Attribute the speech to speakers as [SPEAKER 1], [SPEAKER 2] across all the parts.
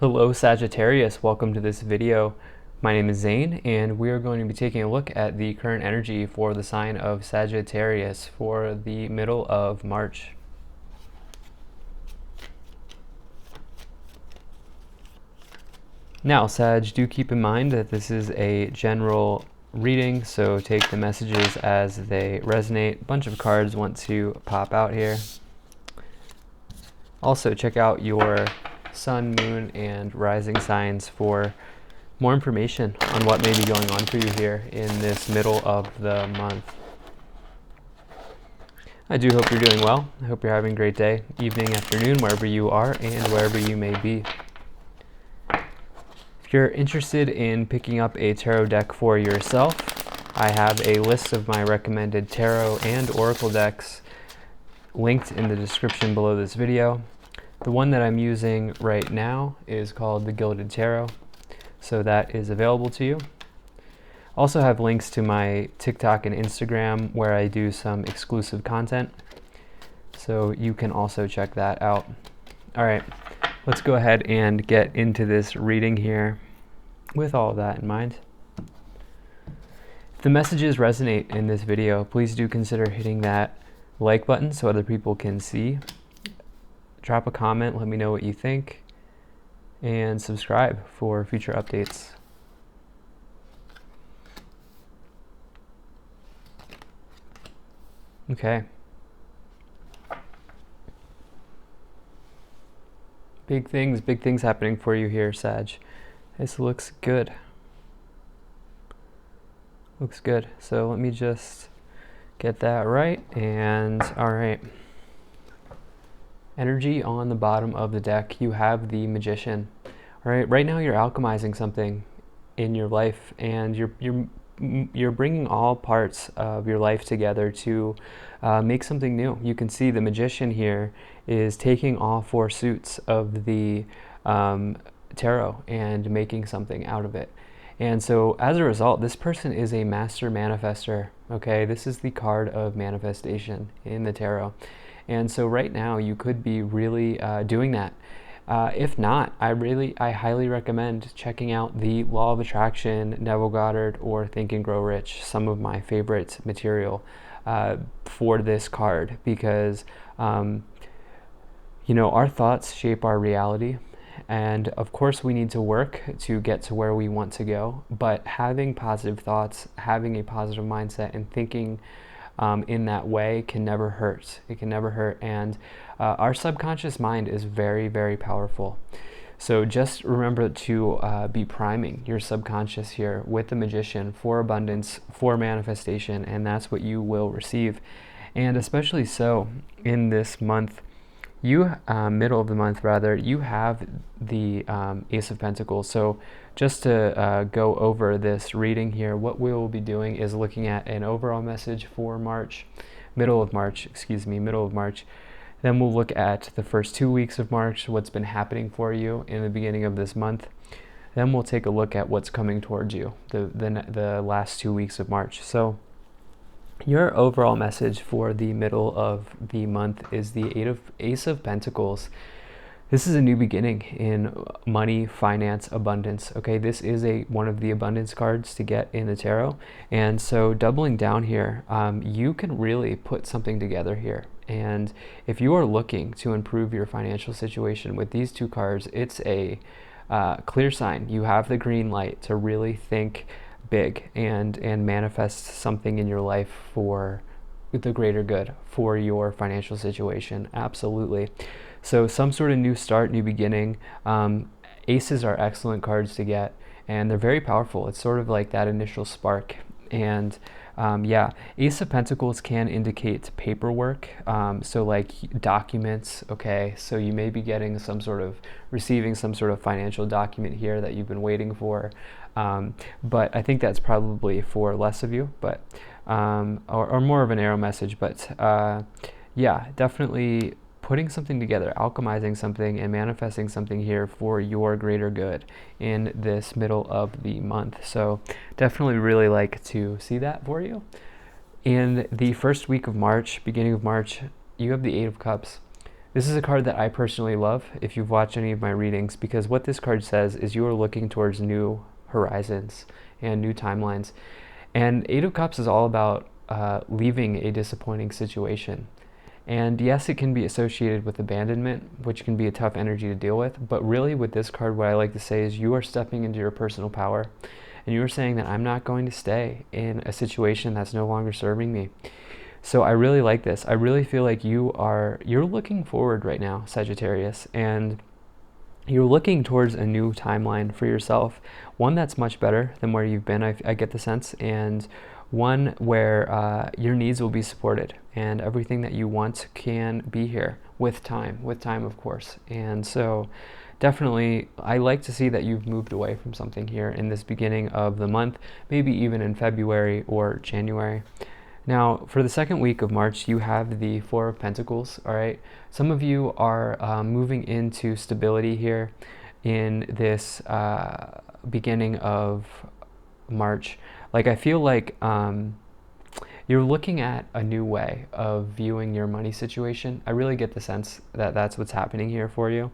[SPEAKER 1] Hello Sagittarius, welcome to this video. My name is Zane and we are going to be taking a look at the current energy for the sign of Sagittarius for the middle of March. Now Sag, do keep in mind that this is a general reading, so take the messages as they resonate. A bunch of cards want to pop out here. Also check out your sun, moon, and rising signs for more information on what may be going on for you here in this middle of the month. I do hope you're doing well. I hope you're having a great day, evening, afternoon, wherever you are and wherever you may be. If you're interested in picking up a tarot deck for yourself, I have a list of my recommended tarot and oracle decks linked in the description below this video. The one that I'm using right now is called the Gilded Tarot, so that is available to you. Also have links to my TikTok and Instagram where I do some exclusive content, so you can also check that out. All right, let's go ahead and get into this reading here with all of that in mind. If the messages resonate in this video, please do consider hitting that like button so other people can see. Drop a comment, let me know what you think, and subscribe for future updates. Okay. Big things happening for you here, Sag. This looks good. Looks good. So let me just get that right, and all right. Energy on the bottom of the deck, you have the Magician. All right, right now you're alchemizing something in your life, and you're bringing all parts of your life together to make something new. You can see the Magician here is taking all four suits of the tarot and making something out of it. And so as a result, this person is a master manifester. Okay, this is the card of manifestation in the tarot. And so right now you could be really doing that. If not, I highly recommend checking out the Law of Attraction, Neville Goddard, or Think and Grow Rich, some of my favorite material for this card, because you know, our thoughts shape our reality. And of course we need to work to get to where we want to go, but having positive thoughts, having a positive mindset, and thinking in that way can never hurt. It can never hurt. And our subconscious mind is very, very powerful. So just remember to be priming your subconscious here with the Magician for abundance, for manifestation, and that's what you will receive. And especially so in this month, you middle of the month rather, you have the Ace of Pentacles. So just to go over this reading here, what we will be doing is looking at an overall message for March, middle of March. Then we'll look at the first 2 weeks of March, what's been happening for you in the beginning of this month. Then we'll take a look at what's coming towards you the last 2 weeks of March. So your overall message for the middle of the month is the Ace of Pentacles. This is a new beginning in money, finance, abundance. Okay, this is one of the abundance cards to get in the tarot. And so doubling down here, you can really put something together here. And if you are looking to improve your financial situation with these two cards, it's a clear sign. You have the green light to really think big and manifest something in your life for the greater good, for your financial situation. Absolutely. So some sort of new start, new beginning. Aces are excellent cards to get, and they're very powerful. It's sort of like that initial spark. And yeah, Ace of Pentacles can indicate paperwork, so like documents. Okay, so you may be getting receiving some sort of financial document here that you've been waiting for, but I think that's probably for less of you, but or more of an arrow message. But yeah, definitely putting something together, alchemizing something, and manifesting something here for your greater good in this middle of the month. So definitely really like to see that for you. In the first week of March, beginning of March, you have the Eight of Cups. This is a card that I personally love if you've watched any of my readings, because what this card says is you are looking towards new horizons and new timelines. And Eight of Cups is all about leaving a disappointing situation. And yes, it can be associated with abandonment, which can be a tough energy to deal with. But really, with this card, what I like to say is you are stepping into your personal power. And you are saying that I'm not going to stay in a situation that's no longer serving me. So I really like this. I really feel like you're looking forward right now, Sagittarius, and you're looking towards a new timeline for yourself, one that's much better than where you've been, I get the sense, and one where your needs will be supported and everything that you want can be here with time, of course. And so definitely, I like to see that you've moved away from something here in this beginning of the month, maybe even in February or January. Now, for the second week of March, you have the Four of Pentacles, all right? Some of you are moving into stability here in this beginning of March. Like, I feel like you're looking at a new way of viewing your money situation. I really get the sense that that's what's happening here for you.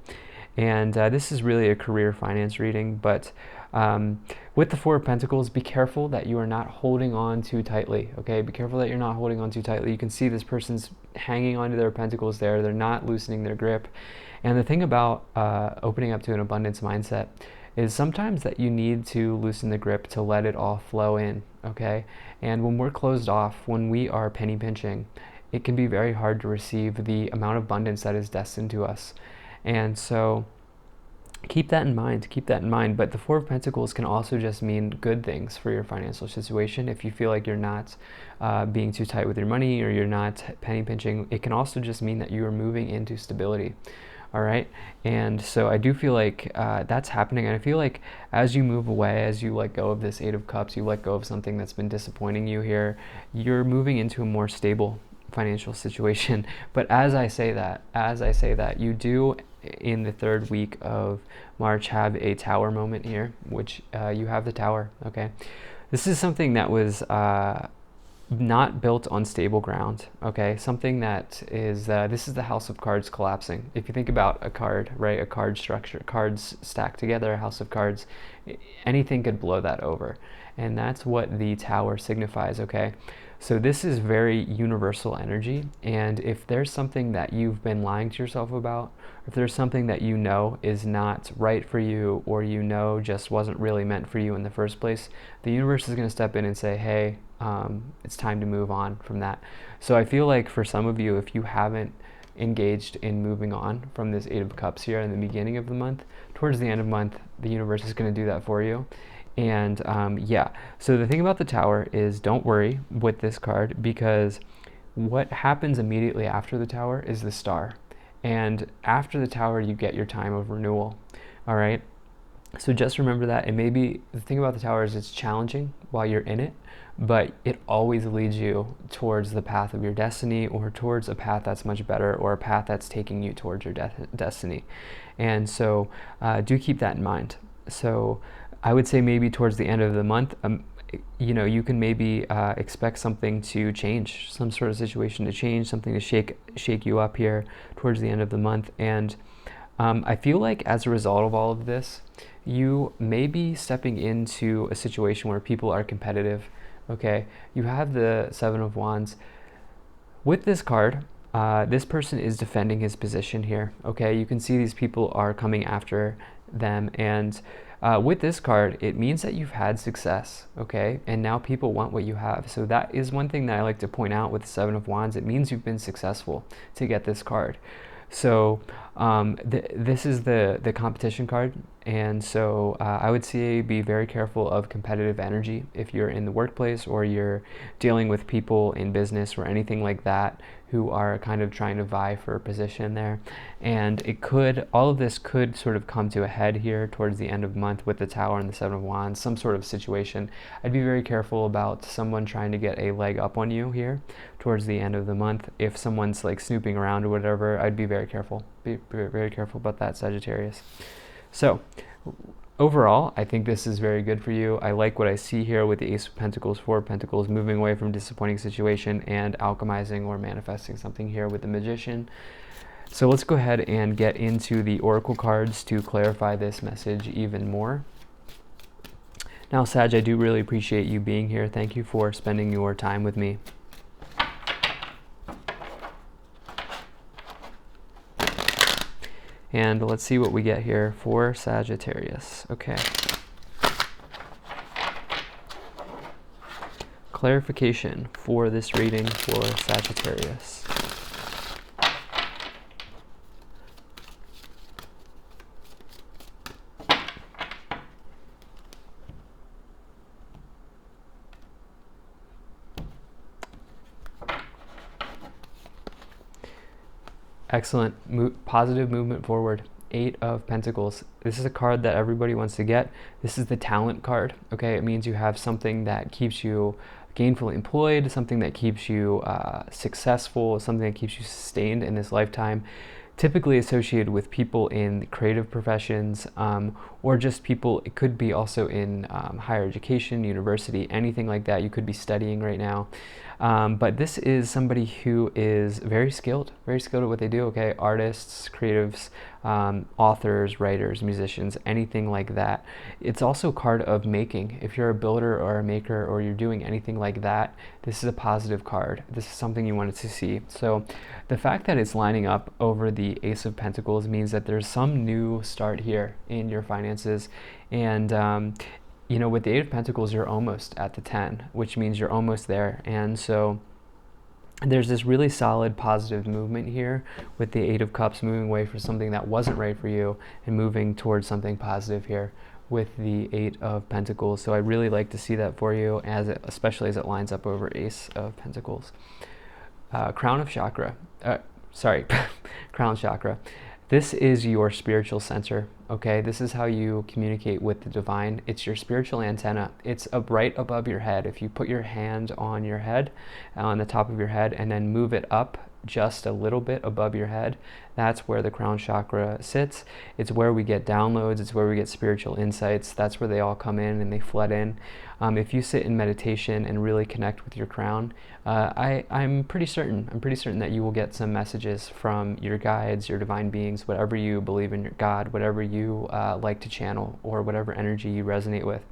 [SPEAKER 1] And this is really a career finance reading, but with the Four of Pentacles, be careful that you are not holding on too tightly, okay? Be careful that you're not holding on too tightly. You can see this person's hanging onto their pentacles there. They're not loosening their grip. And the thing about opening up to an abundance mindset is sometimes that you need to loosen the grip to let it all flow in, okay? And when we're closed off, when we are penny pinching, it can be very hard to receive the amount of abundance that is destined to us. And so keep that in mind. But the Four of Pentacles can also just mean good things for your financial situation. If you feel like you're not being too tight with your money or you're not penny pinching, it can also just mean that you are moving into stability. All right. And so I do feel like that's happening. And I feel like as you move away, as you let go of this Eight of Cups, you let go of something that's been disappointing you here, you're moving into a more stable financial situation. But as I say that, you do in the third week of March have a tower moment here, which you have the Tower, okay? This is something that was not built on stable ground, okay? Something that is, this is the House of Cards collapsing. If you think about a card, right, a card structure, cards stacked together, a house of cards, anything could blow that over. And that's what the Tower signifies, okay? So this is very universal energy, and if there's something that you've been lying to yourself about, if there's something that you know is not right for you, or you know just wasn't really meant for you in the first place, the universe is going to step in and say, hey, it's time to move on from that. So I feel like for some of you, if you haven't engaged in moving on from this Eight of Cups here in the beginning of the month, towards the end of the month, the universe is going to do that for you. And yeah, so the thing about the Tower is don't worry with this card, because what happens immediately after the Tower is the Star. And after the Tower, you get your time of renewal. All right. So just remember that. And maybe the thing about the Tower is it's challenging while you're in it, but it always leads you towards the path of your destiny, or towards a path that's much better, or a path that's taking you towards your destiny. And so do keep that in mind. So I would say maybe towards the end of the month, you know, you can maybe expect something to change, some sort of situation to change, something to shake you up here towards the end of the month. And I feel like as a result of all of this, you may be stepping into a situation where people are competitive, okay? You have the Seven of Wands. With this card, this person is defending his position here, okay? You can see these people are coming after them, and with this card, it means that you've had success, okay? And now people want what you have. So that is one thing that I like to point out with the Seven of Wands. It means you've been successful to get this card. So this is the competition card. And so I would say be very careful of competitive energy if you're in the workplace, or you're dealing with people in business or anything like that who are kind of trying to vie for a position there. And all of this could sort of come to a head here towards the end of the month with the Tower and the Seven of Wands, some sort of situation. I'd be very careful about someone trying to get a leg up on you here towards the end of the month. If someone's like snooping around or whatever, I'd be very careful. Be very careful about that, Sagittarius. So overall, I think this is very good for you. I like what I see here with the Ace of Pentacles, Four of Pentacles, moving away from disappointing situation and alchemizing or manifesting something here with the Magician. So let's go ahead and get into the oracle cards to clarify this message even more. Now, Sag, I do really appreciate you being here. Thank you for spending your time with me. And let's see what we get here for Sagittarius. Okay. Clarification for this reading for Sagittarius. Excellent. Positive movement forward. 8 of Pentacles. This is a card that everybody wants to get. This is the talent card. Okay, it means you have something that keeps you gainfully employed, something that keeps you successful, something that keeps you sustained in this lifetime. Typically associated with people in creative professions, or just people, it could be also in higher education, university, anything like that. You could be studying right now. But this is somebody who is very skilled at what they do, okay? Artists, creatives, authors, writers, musicians, anything like that. It's also a card of making. If you're a builder or a maker or you're doing anything like that, this is a positive card. This is something you wanted to see. So the fact that it's lining up over the Ace of Pentacles means that there's some new start here in your finances. And you know, with the 8 of Pentacles, you're almost at the 10, which means you're almost there. And so there's this really solid positive movement here with the 8 of Cups moving away from something that wasn't right for you and moving towards something positive here with the 8 of Pentacles. So I really like to see that for you, especially as it lines up over Ace of Pentacles. Crown chakra. This is your spiritual center, okay? This is how you communicate with the divine. It's your spiritual antenna. It's right above your head. If you put your hand on your head, on the top of your head, and then move it up just a little bit above your head, that's where the crown chakra sits. It's where we get downloads. It's where we get spiritual insights. That's where they all come in and they flood in. If you sit in meditation and really connect with your crown, I'm pretty certain that you will get some messages from your guides, your divine beings, whatever you believe in, your God, whatever you like to channel, or whatever energy you resonate with.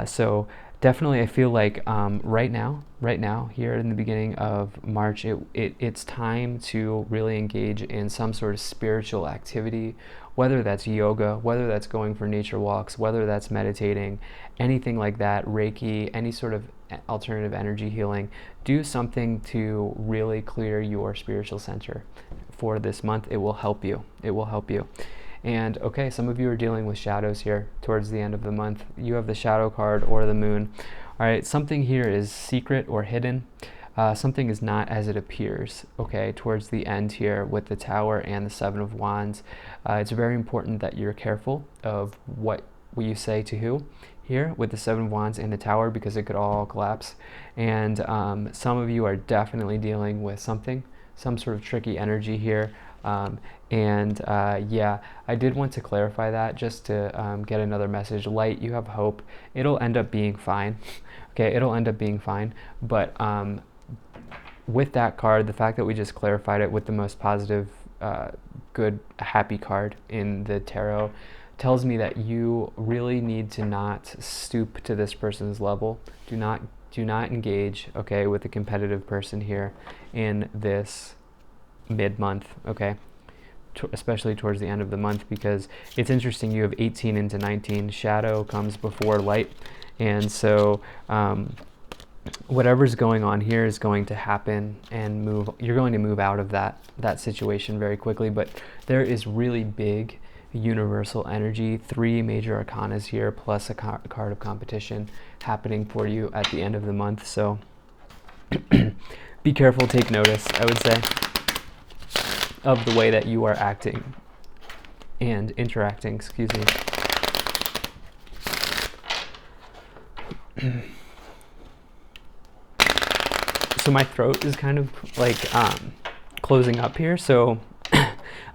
[SPEAKER 1] So definitely, I feel like right now, here in the beginning of March, it's time to really engage in some sort of spiritual activity, whether that's yoga, whether that's going for nature walks, whether that's meditating, anything like that, Reiki, any sort of alternative energy healing. Do something to really clear your spiritual center for this month. It will help you. It will help you. And okay, some of you are dealing with shadows here towards the end of the month. You have the shadow card or the moon. All right, something here is secret or hidden. Something is not as it appears, okay, towards the end here with the Tower and the 7 of Wands. It's very important that you're careful of what you say to who here with the 7 of Wands and the Tower, because it could all collapse. And some of you are definitely dealing with some sort of tricky energy here. Yeah, I did want to clarify that just to get another message. Light, you have hope. It'll end up being fine. Okay, it'll end up being fine. But with that card, the fact that we just clarified it with the most positive, good, happy card in the tarot tells me that you really need to not stoop to this person's level. Do not engage, okay, with a competitive person here in this mid-month, okay, especially towards the end of the month, because it's interesting. You have 18 into 19. Shadow comes before light, and so whatever's going on here is going to happen and move. You're going to move out of that situation very quickly. But there is really big universal energy, 3 major arcanas here, plus a card of competition happening for you at the end of the month. So be careful, take notice, I would say, of the way that you are acting and interacting, excuse me. So my throat is kind of like closing up here, so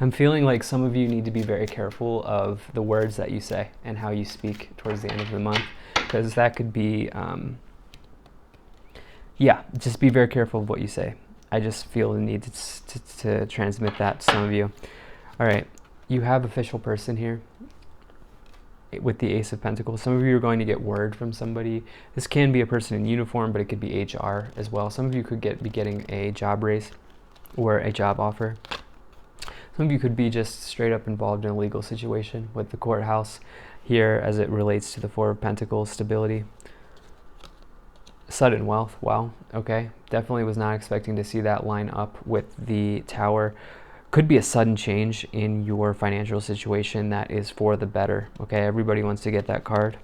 [SPEAKER 1] I'm feeling like some of you need to be very careful of the words that you say and how you speak towards the end of the month, because that could be, yeah, just be very careful of what you say. I just feel the need to transmit that to some of you. All right, you have official person here with the Ace of Pentacles. Some of you are going to get word from somebody. This can be a person in uniform, but it could be HR as well. Some of you could be getting a job raise or a job offer. Some of you could be just straight up involved in a legal situation with the courthouse here as it relates to the Four of Pentacles, stability. Sudden wealth, wow, okay. Definitely was not expecting to see that line up with the Tower. Could be a sudden change in your financial situation that is for the better, okay? Everybody wants to get that card.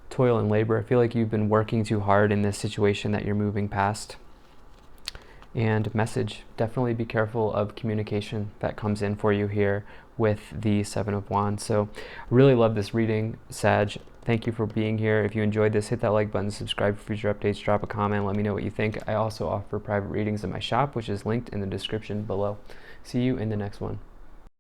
[SPEAKER 1] Toil and labor. I feel like you've been working too hard in this situation that you're moving past. And message. Definitely be careful of communication that comes in for you here with the Seven of Wands. So I really love this reading, Sag. Thank you for being here. If you enjoyed this, hit that like button, subscribe for future updates, drop a comment, let me know what you think. I also offer private readings in my shop, which is linked in the description below. See you in the next one.